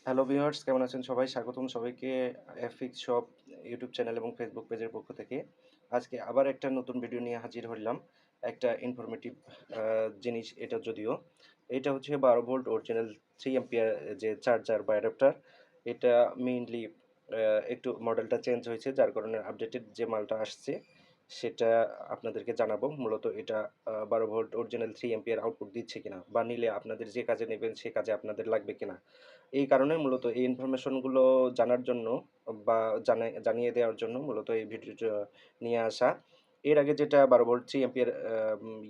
Hello viewers, কেমন আছেন সবাই? স্বাগতম সবাইকে এফএক্স শপ ইউটিউব চ্যানেল এবং ফেসবুক পেজের পক্ষ থেকে। আজকে আবার একটা নতুন ভিডিও নিয়ে হাজির হলাম। একটা ইনফরমেটিভ আ জিনিস এটা যদিও। এটা হচ্ছে 12 ভোল্ট অরিজিনাল 3 অ্যাম্পিয়ার যে চার্জার বা অ্যাডাপ্টার। এটা মেইনলি একটু মডেলটা চেঞ্জ হয়েছে, যার কারণে আপডেটেড যে মালটা আসছে সেটা আপনাদেরকে জানাবো। মূলত এটা 12 ভোল্ট অরিজিনাল 3 অ্যাম্পিয়ার আউটপুট দিচ্ছে কিনা, বা নিলে আপনাদের যে কাজে নেবেন সে কাজে আপনাদের লাগবে কিনা। এই কারণে মূলত এই ইনফরমেশনগুলো জানার জন্য বা জানিয়ে দেওয়ার জন্য মূলত এই ভিডিওটা নিয়ে আসা। এর আগে যেটা 12 ভোল্ট 3 অ্যাম্পিয়ার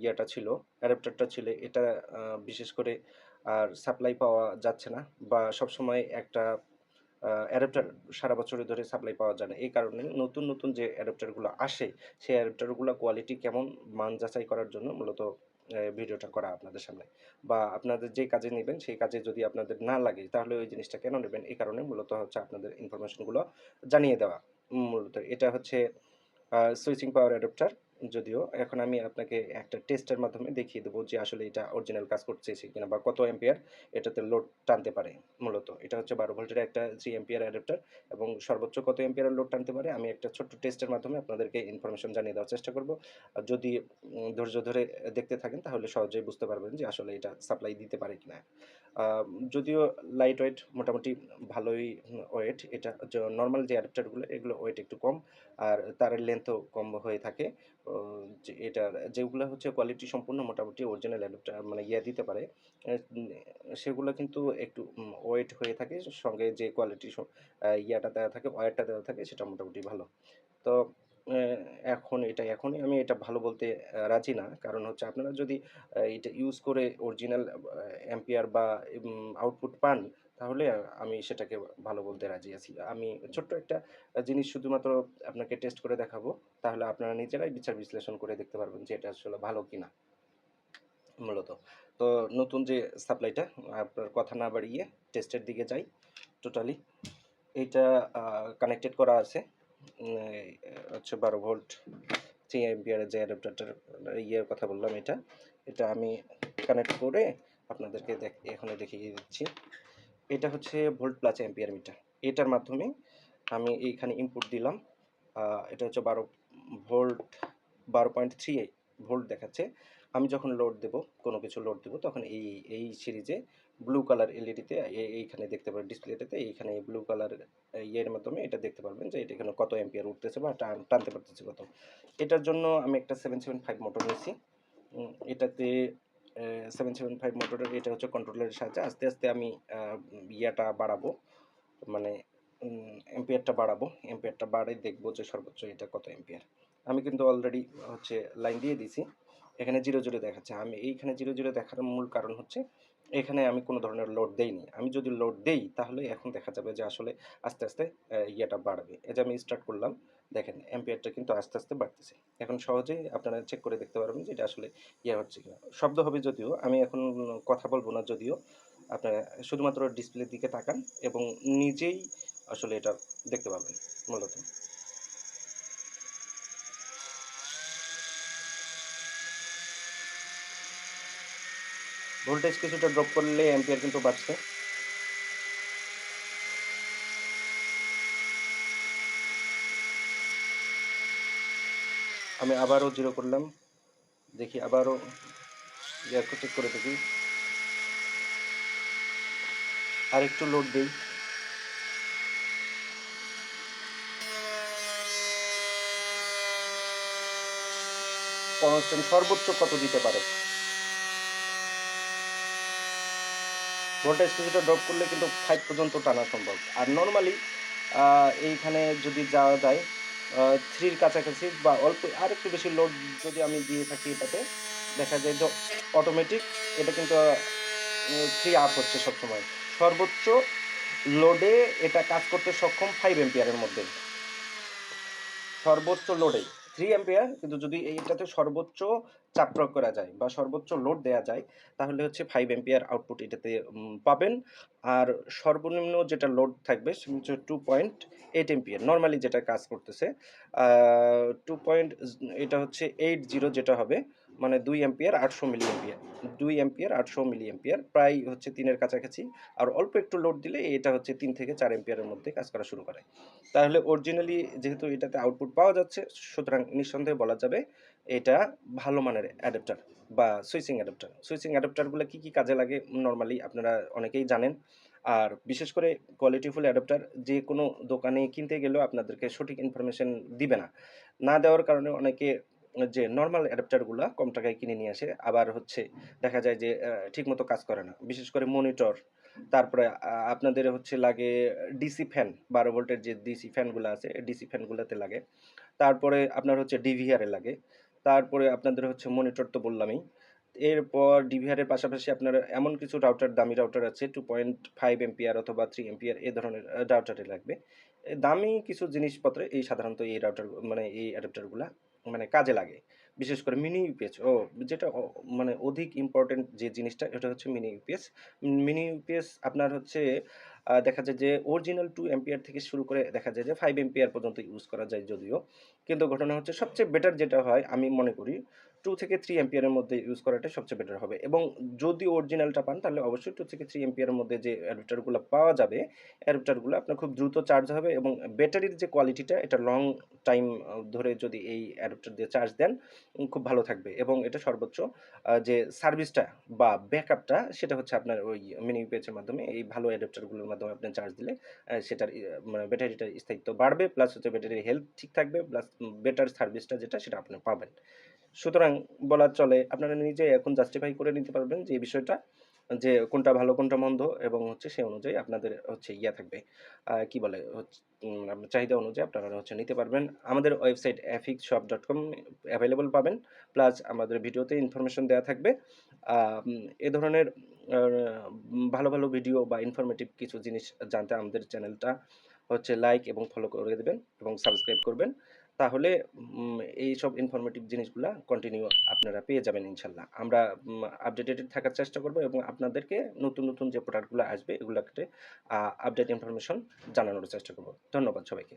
ইয়েটা ছিল, অ্যাডাপ্টারটা ছিল, এটা বিশেষ করে আর সাপ্লাই পাওয়া যাচ্ছে না, বা সবসময় একটা অ্যাডাপ্টার সারা বছর ধরে সাপ্লাই পাওয়া যায় না। এই কারণে নতুন, নতুন যে অ্যাডাপ্টারগুলো আসে, সেই অ্যাডাপ্টারগুলো কোয়ালিটি কেমন, মান যাচাই করার জন্য মূলত ভিডিওটা করা আপনাদের সামনে। বা আপনাদের যে কাজে নিবেন, সেই কাজে যদি আপনাদের না লাগে, তাহলে ওই জিনিসটা কেন নেবেন? এই কারণে মূলত হচ্ছে আপনাদের ইনফরমেশনগুলো জানিয়ে দেওয়া। মূলত এটা হচ্ছে সুইচিং পাওয়ার অ্যাডাপ্টার। যদিও এখন আমি আপনাকে একটা টেস্টের মাধ্যমে দেখিয়ে দেবো যে আসলে এটা অরিজিনাল কাজ করতেছে কিনা, বা কত অ্যাম্পিয়ার এটাতে লোড টানতে পারে। মূলত এটা হচ্ছে 12 ভোল্টের একটা 3 অ্যাম্পিয়ার অ্যাডাপ্টার, এবং সর্বোচ্চ কত অ্যাম্পিয়ারের লোড টানতে পারে আমি একটা ছোট্ট টেস্টের মাধ্যমে আপনাদেরকে ইনফরমেশন জানিয়ে দেওয়ার চেষ্টা করব। আর যদি ধৈর্য ধরে দেখতে থাকেন, তাহলে সহজেই বুঝতে পারবেন যে আসলে এটা সাপ্লাই দিতে পারে কিনা। আ যদিও লাইট ওয়েট মোটামুটি ভালোই ওয়েট। এটা নরমাল যে অ্যাডাপ্টারগুলো, এগুলো ওয়েট একটু কম। আর তারের লেন্থও কম হয়ে থাকে। ও যে এটার যেগুলা হচ্ছে কোয়ালিটি সম্পূর্ণ মোটামুটি অরিজিনাল অ্যাডাপ্টার মানে দিতে পারে। এ উম সেগুলো কিন্তু একটু ওয়েট হয়ে থাকে। সঙ্গে যে কোয়ালিটি ইয়াটা দেওয়া থাকে, ওয়্যারটা দেওয়া থাকে, সেটা মোটামুটি ভালো। তো অ্যা এখনই আমি এটা ভালো বলতে রাজি না। কারণ হচ্ছে আপনারা যদি এটা ইউজ করে অরিজিনাল অ্যাম্পিয়ার বা আউটপুট পান, তাহলে আমি সেটাকে ভালো বলতে রাজি আছি। আমি ছোট্ট একটা জিনিস শুধুমাত্র আপনাকে টেস্ট করে দেখাবো। তাহলে আপনারা নিজেরাই বিচার বিশ্লেষণ করে দেখতে পারবেন যে এটা আসলে ভালো কিনা মূলত। তো নতুন যে সাপ্লাইটা, আপনার কথা না বাড়িয়ে টেস্টের দিকে যাই টোটালি। এইটা আ কানেক্টেড করা আছে। এই হচ্ছে 12 ভোল্ট 3 অ্যাম্পিয়ারের যে অ্যাডাপ্টারটার ইয়ের কথা বললাম এটা। এটা আমি কানেক্ট করে আপনাদেরকে এখানে দেখিয়ে দিচ্ছি। এটা হচ্ছে ভোল্ট প্লাস অ্যাম্পিয়ার মিটার। এটার মাধ্যমে আমি এইখানে ইনপুট দিলাম। আ এটা হচ্ছে 12 ভোল্ট 12.3 ভোল্ট দেখাচ্ছে। আমি যখন লোড দেব, কোনো কিছু লোড দেব, তখন এই সিরিজে ব্লু কালার এলইডিতে এইখানে দেখতে পাবেন, ডিসপ্লেটাতে এইখানে ব্লু কালার ইয়ের মাধ্যমে এটা দেখতে পারবেন যে এটা এখানে কত অ্যাম্পিয়ার উঠতেছে বা টানতে পারতেছে কত। এটার জন্য আমি একটা 775 মোটর নিয়েছি। এটাতে 775 মোটরের, এটা হচ্ছে কন্ট্রোলারের সাহায্যে আস্তে, আস্তে আমি ইয়াটা বাড়াবো। মানে অ্যাম্পিয়ারটা বাড়াবো। অ্যাম্পিয়ারটা বাড়াই দেখব যে সর্বোচ্চ এটা কত অ্যাম্পিয়ার। আমি কিন্তু অলরেডি হচ্ছে লাইন দিয়ে দিছি। এখানে 0, 0 দেখাচ্ছে। আমি এইখানে 0, 0 দেখার মূল কারণ হচ্ছে এখানে আমি কোনো ধরনের লোড দেইনি। আমি যদি লোড দেই, তাহলে এখন দেখা যাবে যে আসলে আস্তে, আস্তে ইয়েটা বাড়বে। এই যে আমি স্টার্ট করলাম, দেখেন অ্যাম্পিয়ারটা কিন্তু আস্তে, আস্তে বাড়তেছে। এখন সহজেই আপনারা চেক করে দেখতে পারবেন যে এটা আসলে হচ্ছে কিনা। শব্দ হবে যদিও, আমি এখন কথা বলব না যদিও। আপনারা শুধুমাত্র ডিসপ্লের দিকে তাকান এবং নিজেই আসলে এটা দেখতে পাবেন মূলত। ভোল্টেজ কিছুটা ড্রপ করলে অ্যাম্পিয়ার কিন্তু বাড়ছে। আমি আবারও 0 করলাম। দেখি আবারও চেক করে দেখি। আরেকটু লোড দেই। কনস্ট্যান্ট সর্বোচ্চ কত দিতে পারে? ভোল্টেজ কিছুটা ড্রপ করলে কিন্তু 5 পর্যন্ত টানা সম্ভব। আর নরমালি এইখানে যদি যাওয়া যায় 3 র কাছাকাছি, বা অল্প আরেকটু বেশি লোড যদি আমি দিয়ে থাকি এটাতে, দেখা যায় যে অটোমেটিক এটা কিন্তু 3 আপ হচ্ছে সবসময়। সর্বোচ্চ লোডে এটা কাজ করতে সক্ষম 5 অ্যাম্পিয়ারের মধ্যে। সর্বোচ্চ লোডে 3 অ্যাম্পিয়ার, কিন্তু যদি এইটাতে সর্বোচ্চ চাপ প্রয়োগ করা যায় বা সর্বোচ্চ লোড দেয়া যায়, তাহলে হচ্ছে 5 অ্যাম্পিয়ার আউটপুট এটাতে পাবেন। আর সর্বনিম্ন যেটা লোড থাকবে সেটা হচ্ছে 2.8 অ্যাম্পিয়ার নরমালি যেটা কাজ করতেছে। আ 2 পয়েন্ট এটা হচ্ছে 80 যেটা হবে, মানে 2 ampere 800 milli ampere. 2 ampere 800 milli ampere প্রায় হচ্ছে 3 এর কাছাকাছি। আর অল্প একটু লোড দিলে এটা হচ্ছে 3 থেকে 4 অ্যাম্পিয়ারের মধ্যে কাজ করা শুরু করে। তাহলে অরিজিনালি যেহেতু এটাতে আউটপুট পাওয়া যাচ্ছে, সুতরাং নিঃসন্দেহে বলা যাবে এটা ভালো মানের অ্যাডাপ্টার বা সুইচিং অ্যাডাপ্টার। সুইচিং অ্যাডাপ্টারগুলা কি কাজে লাগে নরমালি আপনারা অনেকেই জানেন। আর বিশেষ করে কোয়ালিটিফুল অ্যাডাপ্টার যেকোনো দোকানে কিনতে গেলেও আপনাদেরকে সঠিক ইনফরমেশন দিবে না। না দেওয়ার কারণে অনেকে যে নরমাল অ্যাডাপ্টারগুলা কম টাকায় কিনে নিয়ে আসে। আবার হচ্ছে দেখা যায় যে ঠিকমতো কাজ করে না। বিশেষ করে মনিটর, তারপরে আপনাদের হচ্ছে লাগে ডিসি ফ্যান, 12 ভোল্টের যে ডিসি ফ্যানগুলা আছে, ডিসি ফ্যানগুলাতে লাগে। তারপরে আপনার হচ্ছে ডিভিআর এ লাগে। তারপরে আপনাদের হচ্ছে মনিটর তো বললামই। এরপর ডিভিআর এর পাশাপাশি আপনার এমন কিছু রাউটার, দামি রাউটার আছে 2.5 এম্পিয়ার অথবা 3 এম্পিয়ার এ ধরনের রাউটারে লাগবে। দামি কিছু জিনিসপত্রে এই সাধারণত এই রাউটার মানে এই অ্যাডাপ্টারগুলা মানে কাজে লাগে। বিশেষ করে মিনি ইউপিএস যেটা মানে অধিক ইম্পোর্টেন্ট যে জিনিসটা এটা হচ্ছে মিনি ইউপিএস। মিনি ইউপিএস আপনার হচ্ছে দেখা যায় যে অরিজিনাল 2 অ্যাম্পিয়ার থেকে শুরু করে দেখা যায় যে 5 অ্যাম্পিয়ার পর্যন্ত ইউজ করা যায় যদিও। কিন্তু ঘটনা হচ্ছে সবচেয়ে বেটার যেটা হয় আমি মনে করি 2 থেকে 3 অ্যাম্পিয়ারের মধ্যে ইউজ করাটা সবচেয়ে বেটার হবে। এবং যদি অরিজিনালটা পান তাহলে অবশ্যই 2 থেকে 3 অ্যাম্পিয়ারের মধ্যে যে অ্যাডাপ্টারগুলো পাওয়া যাবে, অ্যাডাপ্টারগুলো আপনার খুব দ্রুত চার্জ হবে এবং ব্যাটারির যে কোয়ালিটিটা এটা লং টাইম ধরে যদি এই অ্যাডাপ্টার দিয়ে চার্জ দেন খুব ভালো থাকবে এবং এটা সর্বোচ্চ যে সার্ভিসটা বা ব্যাকআপটা সেটা হচ্ছে আপনার ওই মিনি ইউপিএস এর মাধ্যমে এই ভালো অ্যাডাপ্টারগুলোর মাধ্যমে আপনি চার্জ দিলে সেটার মানে ব্যাটারিটার স্থায়িত্ব বাড়বে প্লাস হচ্ছে ব্যাটারির হেলথ ঠিক থাকবে প্লাস বেটার সার্ভিসটা যেটা সেটা আপনি পাবেন। সুতরাং বলা চলে আপনারা নিজে এখন জাস্টিফাই করে নিতে পারবেন যে এই বিষয়টা যে কোনটা ভালো কোনটা মন্দ এবং হচ্ছে সেই অনুযায়ী আপনাদের হচ্ছে ইয়া থাকবে কি বলে হচ্ছে আপনার চাহিদা অনুযায়ী আপনারা হচ্ছে নিতে পারবেন। আমাদের ওয়েবসাইট fxshop.com অ্যাভেলেবল পাবেন। প্লাস আমাদের ভিডিওতে ইনফরমেশন দেওয়া থাকবে। এ ধরনের আ ভালো, ভালো ভিডিও বা ইনফরমেটিভ কিছু জিনিস জানতে আমাদের চ্যানেলটা হচ্ছে লাইক এবং ফলো করে দিবেন এবং সাবস্ক্রাইব করবেন। তাহলে এইসব ইনফরমেটিভ জিনিসগুলা কন্টিনিউ আপনারা পেয়ে যাবেন ইনশাল্লাহ। আমরা আপডেটেড থাকার চেষ্টা করব এবং আপনাদেরকে নতুন, নতুন যে প্রোডাক্টগুলো আসবে এগুলাকে আপডেট ইনফরমেশন জানানোর চেষ্টা করব। ধন্যবাদ সবাইকে।